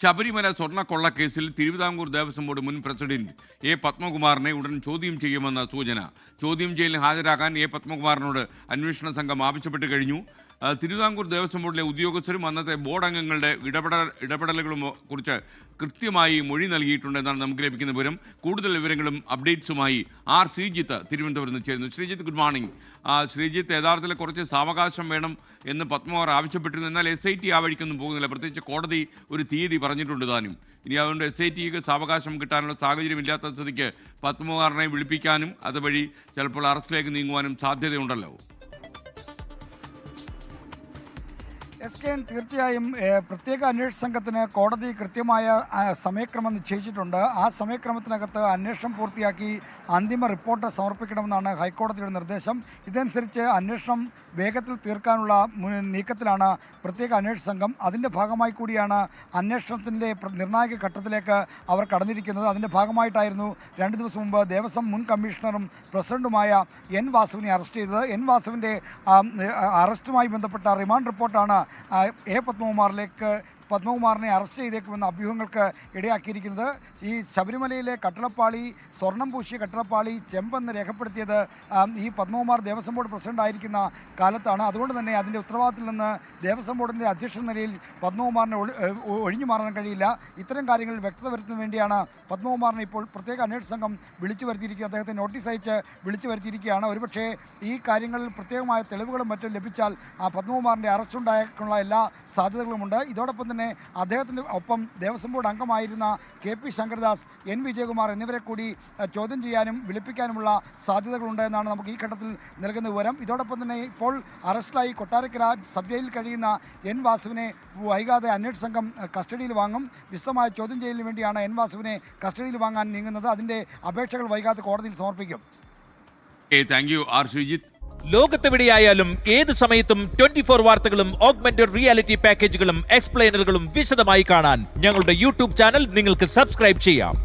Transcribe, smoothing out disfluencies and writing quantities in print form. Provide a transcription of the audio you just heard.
Sabarimala സ്വർണ്ണക്കൊള്ളക്കേസിൽ Thiruvithamkoor Devaswom board മുൻ president A പത്മകുമാറിനെ ഉടൻ ചോദ്യം ചെയ്യുമെന്ന സൂചന. ചോദ്യം ചെയ്യലിന് ഹാജരാകാൻ എ പത്മകുമാറിനോട് അന്വേഷണ സംഘം ആവശ്യപ്പെട്ട് കഴിഞ്ഞു. തിരുവിതാംകൂർ ദേവസ്വം ബോർഡിലെ ഉദ്യോഗസ്ഥരും അന്നത്തെ ബോർഡ് അംഗങ്ങളുടെ ഇടപെടലുകളും കുറിച്ച് കൃത്യമായി മൊഴി നൽകിയിട്ടുണ്ടെന്നാണ് നമുക്ക് ലഭിക്കുന്ന വിവരം. കൂടുതൽ വിവരങ്ങളും അപ്ഡേറ്റ്സുമായി ആർ ശ്രീജിത്ത് തിരുവനന്തപുരത്ത് നിന്ന് ചേരുന്നു. Sreejith, good morning. ശ്രീജിത്ത്, യഥാർത്ഥത്തിൽ കുറച്ച് സാവകാശം വേണം എന്ന് പത്മകുമാർ ആവശ്യപ്പെട്ടിരുന്നു. എന്നാൽ SIT ആ വഴിക്കൊന്നും പോകുന്നില്ല. പ്രത്യേകിച്ച് കോടതി ഒരു തീയതി പറഞ്ഞിട്ടുണ്ട് താനും. ഇനി അതുകൊണ്ട് SITക്ക് സാവകാശം കിട്ടാനുള്ള സാഹചര്യം ഇല്ലാത്ത സ്ഥിതിക്ക് പത്മകുമാറിനെ വിളിപ്പിക്കാനും അതുവഴി ചിലപ്പോൾ അറസ്റ്റിലേക്ക് നീങ്ങുവാനും സാധ്യതയുണ്ടല്ലോ. SKN തീർച്ചയായും പ്രത്യേക അന്വേഷണ സംഘത്തിന് കോടതി കൃത്യമായ സമയക്രമം നിശ്ചയിച്ചിട്ടുണ്ട്. ആ സമയക്രമത്തിനകത്ത് അന്വേഷണം പൂർത്തിയാക്കി അന്തിമ റിപ്പോർട്ട് സമർപ്പിക്കണമെന്നാണ് ഹൈക്കോടതിയുടെ നിർദ്ദേശം. ഇതനുസരിച്ച് അന്വേഷണം വേഗത്തിൽ തീർക്കാനുള്ള നീക്കത്തിലാണ് പ്രത്യേക അന്വേഷണ സംഘം. അതിൻ്റെ ഭാഗമായി കൂടിയാണ് അന്വേഷണത്തിൻ്റെ നിർണായക ഘട്ടത്തിലേക്ക് അവർ കടന്നിരിക്കുന്നത്. അതിൻ്റെ ഭാഗമായിട്ടായിരുന്നു 2 ദിവസം മുമ്പ് ദേവസ്വം മുൻ കമ്മീഷണറും പ്രസിഡന്റുമായ N വാസുവിനെ അറസ്റ്റ് ചെയ്തത്. N വാസുവിൻ്റെ അറസ്റ്റുമായി ബന്ധപ്പെട്ട റിമാൻഡ് റിപ്പോർട്ടാണ് എ പത്മകുമാറിനെ അറസ്റ്റ് ചെയ്തേക്കുമെന്ന അഭ്യൂഹങ്ങൾക്ക് ഇടയാക്കിയിരിക്കുന്നത്. ഈ ശബരിമലയിലെ കട്ടളപ്പാളി, സ്വർണം പൂശിയ കട്ടളപ്പാളി ചെമ്പെന്ന് രേഖപ്പെടുത്തിയത് ഈ പത്മകുമാർ ദേവസ്വം ബോർഡ് പ്രസിഡന്റ് ആയിരിക്കുന്ന കാലത്താണ്. അതുകൊണ്ട് തന്നെ അതിൻ്റെ ഉത്തരവാദിത്തത്തിൽ നിന്ന് ദേവസ്വം ബോർഡിൻ്റെ അധ്യക്ഷ നിലയിൽ പത്മകുമാറിനെ ഒഴിഞ്ഞു മാറാൻ കഴിയില്ല. ഇത്തരം കാര്യങ്ങളിൽ വ്യക്തത വരുത്തുന്നതിന് വേണ്ടിയാണ് പത്മകുമാറിനെ ഇപ്പോൾ പ്രത്യേക അന്വേഷണ സംഘം വിളിച്ചു വരുത്തിയിരിക്കുന്നത്. അദ്ദേഹത്തെ നോട്ടീസ് അയച്ച് വിളിച്ചു വരുത്തിയിരിക്കുകയാണ്. ഒരുപക്ഷേ ഈ കാര്യങ്ങളിൽ പ്രത്യേകമായ തെളിവുകളും മറ്റും ലഭിച്ചാൽ പത്മകുമാറിൻ്റെ അറസ്റ്റ് ഉണ്ടായേക്കുള്ള എല്ലാ സാധ്യതകളുമുണ്ട്. ഇതോടൊപ്പം തന്നെ അദ്ദേഹത്തിൻ്റെ ഒപ്പം ദേവസ്വം ബോർഡ് അംഗമായിരുന്ന KP ശങ്കരദാസ്, N വിജയകുമാർ എന്നിവരെ കൂടി ചോദ്യം ചെയ്യാനും വിളിപ്പിക്കാനുമുള്ള സാധ്യതകളുണ്ട് എന്നാണ് നമുക്ക് ഈ ഘട്ടത്തിൽ നൽകുന്ന വിവരം. ഇതോടൊപ്പം തന്നെ ഇപ്പോൾ അറസ്റ്റിലായി കൊട്ടാരക്കര സബ് ജയിലിൽ കഴിയുന്ന N വാസുവിനെ വൈകാതെ അന്വേഷണ സംഘം കസ്റ്റഡിയിൽ വാങ്ങും. വിശദമായ ചോദ്യം ചെയ്യലിന് വേണ്ടിയാണ് N വാസുവിനെ കസ്റ്റഡിയിൽ വാങ്ങാൻ നീങ്ങുന്നത്. അതിൻ്റെ അപേക്ഷകൾ വൈകാതെ കോടതിയിൽ സമർപ്പിക്കും. Thank you are Sreejith. ലോകത്തെവിടെയായാലും ഏത് സമയത്തും 24 വാർത്തകളും ഓഗ്മെന്റഡ് റിയാലിറ്റി പാക്കേജുകളും എക്സ്പ്ലെയിനറുകളും വിശദമായി കാണാൻ ഞങ്ങളുടെ YouTube ചാനൽ നിങ്ങൾക്ക് സബ്സ്ക്രൈബ് ചെയ്യാം.